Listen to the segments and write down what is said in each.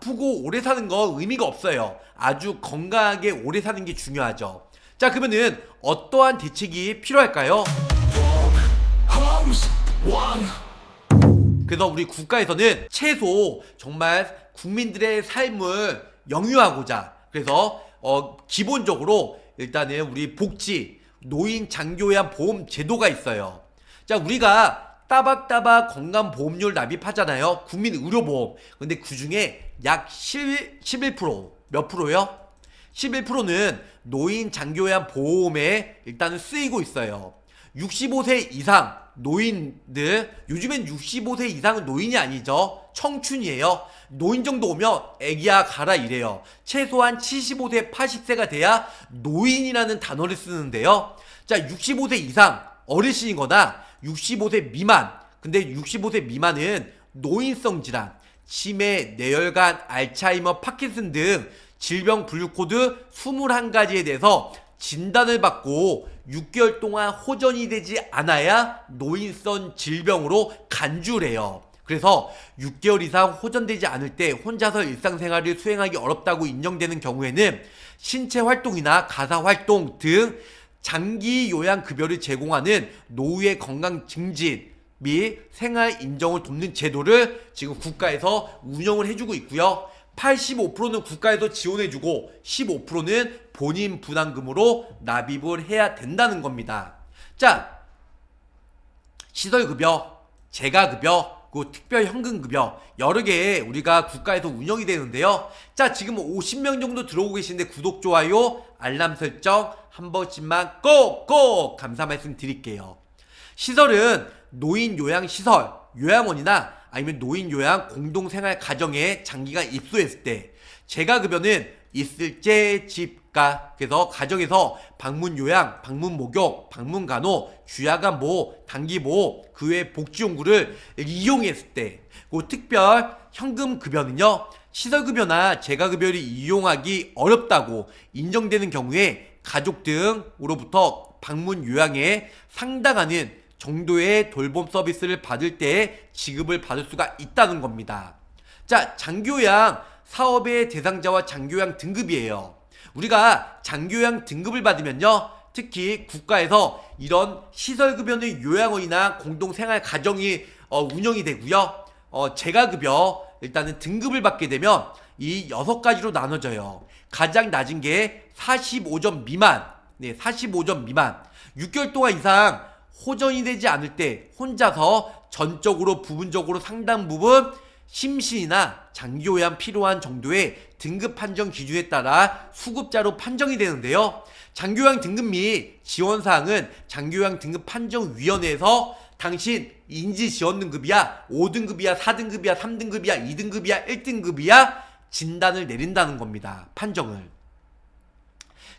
아프고 오래 사는 거 의미가 없어요. 아주 건강하게 오래 사는 게 중요하죠. 자, 그러면은 어떠한 대책이 필요할까요? 그래서 우리 국가에서는 최소 정말 국민들의 삶을 영유하고자, 그래서 기본적으로 일단은 우리 복지, 노인 장기요양 보험 제도가 있어요. 자, 우리가 따박따박 건강보험료를 납입하잖아요. 국민의료보험. 근데 그 중에 약 11%, 몇 프로요? 11%는 노인 장기요양 보험에 일단은 쓰이고 있어요. 65세 이상 노인들, 요즘엔 65세 이상은 노인이 아니죠. 청춘이에요. 노인 정도 오면 애기야 가라 이래요. 최소한 75세, 80세가 돼야 노인이라는 단어를 쓰는데요. 자, 65세 이상 어르신이거나 65세 미만, 근데 65세 미만은 노인성 질환, 치매, 뇌혈관, 알츠하이머, 파킨슨 등 질병 분류 코드 21가지에 대해서 진단을 받고 6개월 동안 호전이 되지 않아야 노인성 질병으로 간주를 해요. 그래서 6개월 이상 호전되지 않을 때 혼자서 일상생활을 수행하기 어렵다고 인정되는 경우에는 신체 활동이나 가사 활동 등 장기 요양 급여를 제공하는 노후의 건강 증진 및 생활 인정을 돕는 제도를 지금 국가에서 운영을 해주고 있고요. 85%는 국가에서 지원해주고 15%는 본인 부담금으로 납입을 해야 된다는 겁니다. 자, 시설급여, 재가급여, 그 특별현금급여 여러 개 우리가 국가에서 운영이 되는데요. 자, 지금 50명 정도 들어오고 계신데 구독, 좋아요, 알람 설정 한 번씩만 꼭꼭 감사 말씀 드릴게요. 시설은 노인요양시설, 요양원이나 아니면 노인요양 공동생활 가정에 장기간 입소했을 때, 재가급여는 있을제 집가, 그래서 가정에서 방문요양, 방문목욕, 방문간호, 주야간보호, 단기보호, 그 외 복지용구를 이용했을 때, 그 특별 현금급여는요, 시설급여나 재가급여를 이용하기 어렵다고 인정되는 경우에 가족 등으로부터 방문 요양에 상당하는 정도의 돌봄 서비스를 받을 때 지급을 받을 수가 있다는 겁니다. 자, 장기요양 사업의 대상자와 장기요양 등급이에요. 우리가 장기요양 등급을 받으면요, 특히 국가에서 이런 시설급여는 요양원이나 공동생활가정이 운영이 되고요. 재가급여 일단은 등급을 받게 되면 이 6가지로 나눠져요. 가장 낮은 게 45점 미만, 네, 45점 미만. 6개월 동안 이상 호전이 되지 않을 때 혼자서 전적으로 부분적으로 상당 부분 심신이나 장기요양 필요한 정도의 등급 판정 기준에 따라 수급자로 판정이 되는데요. 장기요양 등급 및 지원사항은 장기요양 등급 판정위원회에서 당신 인지지원등급이야, 5등급이야, 4등급이야, 3등급이야, 2등급이야, 1등급이야 진단을 내린다는 겁니다. 판정을.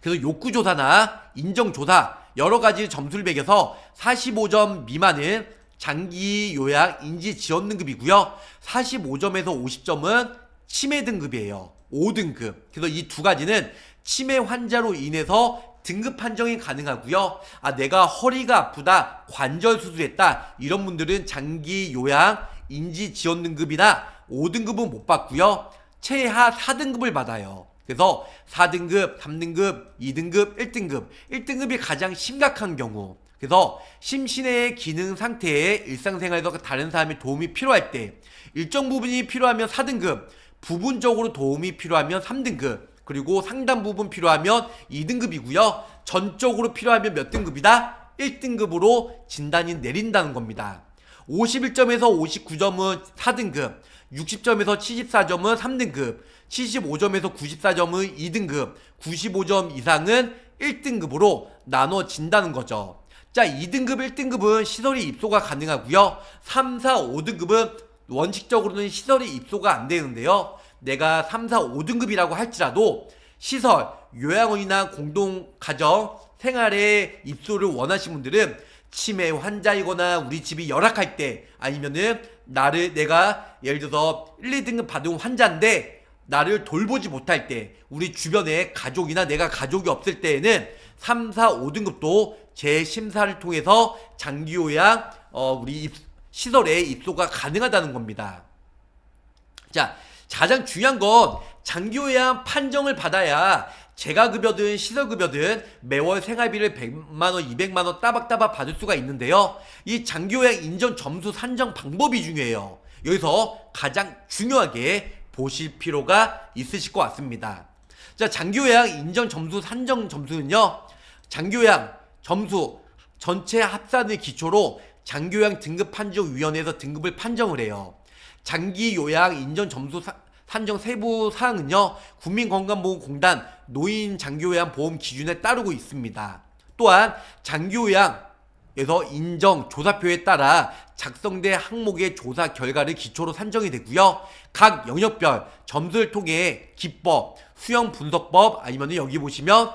그래서 욕구조사나 인정조사 여러가지 점수를 매겨서 45점 미만은 장기요양 인지지원등급이고요. 45점에서 50점은 치매 등급이에요. 5등급. 그래서 이 두 가지는 치매 환자로 인해서 등급 판정이 가능하고요. 아, 내가 허리가 아프다, 관절 수술했다 이런 분들은 장기요양 인지지원등급이나 5등급은 못 받고요. 최하 4등급을 받아요. 그래서 4등급, 3등급, 2등급, 1등급. 1등급이 가장 심각한 경우. 그래서 심신의 기능 상태에 일상생활에서 다른 사람의 도움이 필요할 때, 일정 부분이 필요하면 4등급, 부분적으로 도움이 필요하면 3등급, 그리고 상당 부분 필요하면 2등급이고요. 전적으로 필요하면 몇 등급이다? 1등급으로 진단이 내린다는 겁니다. 51점에서 59점은 4등급, 60점에서 74점은 3등급, 75점에서 94점은 2등급, 95점 이상은 1등급으로 나눠진다는 거죠. 자, 2등급, 1등급은 시설이 입소가 가능하고요. 3, 4, 5등급은 원칙적으로는 시설이 입소가 안 되는데요. 내가 3, 4, 5등급이라고 할지라도 시설, 요양원이나 공동가정, 생활에 입소를 원하시는 분들은 치매 환자이거나 우리 집이 열악할 때, 아니면은 내가 예를 들어서 1, 2등급 받은 환자인데 나를 돌보지 못할 때, 우리 주변에 가족이나 내가 가족이 없을 때에는 3, 4, 5등급도 재심사를 통해서 장기요양 우리 시설에 입소가 가능하다는 겁니다. 자, 가장 중요한 건 장기요양 판정을 받아야 재가급여든 시설급여든 매월 생활비를 100만원, 200만원 따박따박 받을 수가 있는데요. 이 장기요양 인정 점수 산정 방법이 중요해요. 여기서 가장 중요하게 보실 필요가 있으실 것 같습니다. 자, 장기요양 인정 점수 산정 점수는요, 장기요양 점수 전체 합산을 기초로 장기요양 등급판정위원회에서 등급을 판정을 해요. 장기요양 인정 점수 산정 세부 사항은요, 국민건강보험공단 노인 장기요양 보험 기준에 따르고 있습니다. 또한 장기요양에서 인정 조사표에 따라 작성된 항목의 조사 결과를 기초로 산정이 되고요. 각 영역별 점수를 통해 기법, 수형 분석법, 아니면 여기 보시면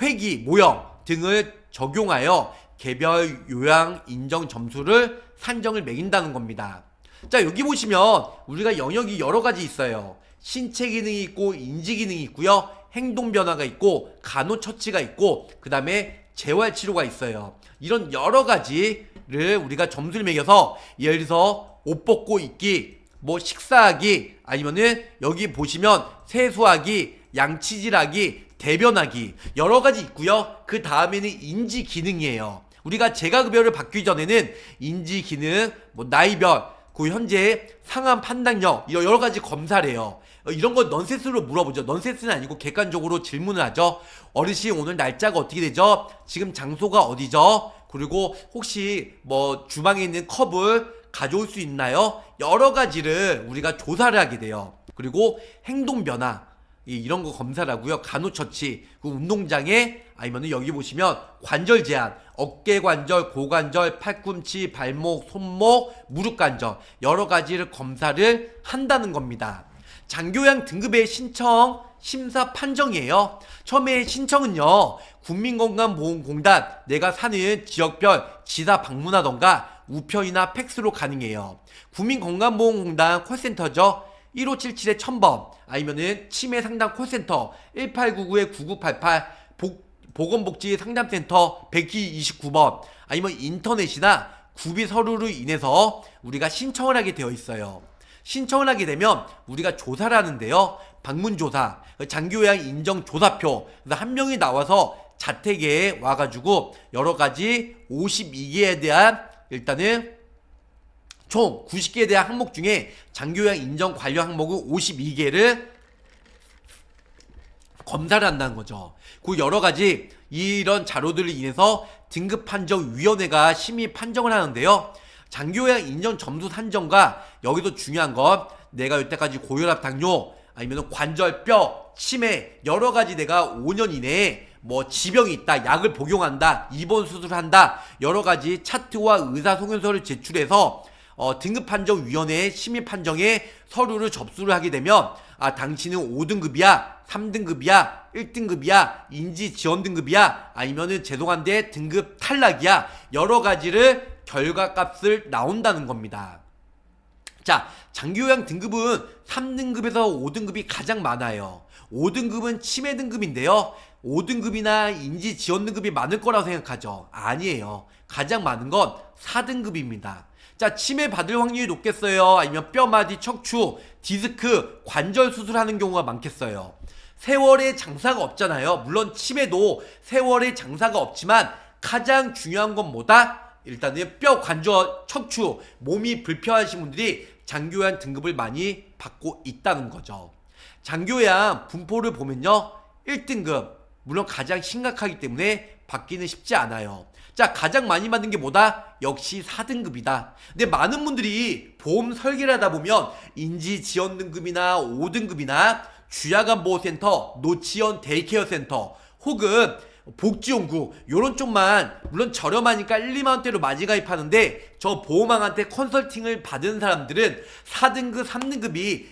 회기, 모형 등을 적용하여 개별 요양 인정 점수를 산정을 매긴다는 겁니다. 자, 여기 보시면 우리가 영역이 여러 가지 있어요. 신체 기능이 있고 인지 기능이 있고요. 행동 변화가 있고 간호처치가 있고 그 다음에 재활치료가 있어요. 이런 여러 가지를 우리가 점수를 매겨서 예를 들어서 옷 벗고 입기, 뭐 식사하기, 아니면은 여기 보시면 세수하기, 양치질하기, 대변하기 여러 가지 있고요. 그 다음에는 인지 기능이에요. 우리가 재가급여를 받기 전에는 인지 기능, 뭐 나이별, 그 현재 상한 판단력 이런 여러 가지 검사를 해요. 이런 거 넌센스로 물어보죠. 넌센스는 아니고 객관적으로 질문을 하죠. 어르신 오늘 날짜가 어떻게 되죠? 지금 장소가 어디죠? 그리고 혹시 뭐 주방에 있는 컵을 가져올 수 있나요? 여러 가지를 우리가 조사를 하게 돼요. 그리고 행동 변화 이런 거 검사를 하고요. 간호처치, 그 운동장애, 아니면 여기 보시면 관절 제한, 어깨 관절, 고관절, 팔꿈치, 발목, 손목, 무릎 관절 여러 가지를 검사를 한다는 겁니다. 장기요양 등급의 신청, 심사 판정이에요. 처음에 신청은요, 국민건강보험공단 내가 사는 지역별 지사 방문하던가 우편이나 팩스로 가능해요. 국민건강보험공단 콜센터죠. 1577-1000번 아니면은 치매 상담 콜센터 1899-9988 보건복지 상담센터 129번 아니면 인터넷이나 구비 서류로 인해서 우리가 신청을 하게 되어 있어요. 신청을 하게 되면 우리가 조사를 하는데요. 방문조사, 장기요양 인정 조사표, 그래서 한 명이 나와서 자택에 와가지고 여러 가지 52개에 대한 일단은 총 90개에 대한 항목 중에 장기요양 인정 관련 항목은 52개를 검사를 한다는 거죠. 그 여러 가지 이런 자료들을 인해서 등급판정위원회가 심의 판정을 하는데요. 장기요양 인정 점수 산정과 여기도 중요한 건 내가 여태까지 고혈압, 당뇨, 아니면 관절, 뼈, 치매 여러 가지 내가 5년 이내에 뭐 지병이 있다, 약을 복용한다, 입원 수술한다 여러 가지 차트와 의사소견서를 제출해서 등급판정위원회의 심의판정에 서류를 접수를 하게 되면 당신은 5등급이야, 3등급이야, 1등급이야, 인지지원등급이야, 아니면은 죄송한데 등급 탈락이야 여러 가지를 결과값을 나온다는 겁니다. 자, 장기요양 등급은 3등급에서 5등급이 가장 많아요. 5등급은 치매 등급인데요. 5등급이나 인지 지원 등급이 많을 거라고 생각하죠. 아니에요. 가장 많은 건 4등급입니다. 자, 치매 받을 확률이 높겠어요? 아니면 뼈마디, 척추, 디스크, 관절 수술하는 경우가 많겠어요? 세월의 장사가 없잖아요. 물론 치매도 세월의 장사가 없지만 가장 중요한 건 뭐다? 일단은 뼈, 관절, 척추, 몸이 불편하신 분들이 장기요양 등급을 많이 받고 있다는 거죠. 장기요양 분포를 보면요. 1등급, 물론 가장 심각하기 때문에 받기는 쉽지 않아요. 자, 가장 많이 받는 게 뭐다? 역시 4등급이다. 근데 많은 분들이 보험 설계를 하다 보면 인지지원 등급이나 5등급이나 주야간보호센터, 노치원 데이케어 센터 혹은 복지용구 요런 쪽만 물론 저렴하니까 1, 2만원대로 많이 가입하는데 저 보호망한테 컨설팅을 받은 사람들은 4등급, 3등급이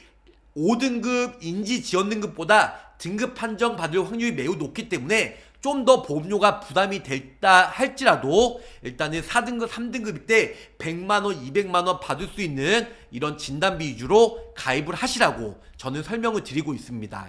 5등급 인지지원등급보다 등급 판정 받을 확률이 매우 높기 때문에 좀 더 보험료가 부담이 됐다 할지라도 일단은 4등급, 3등급일 때 100만원, 200만원 받을 수 있는 이런 진단비 위주로 가입을 하시라고 저는 설명을 드리고 있습니다.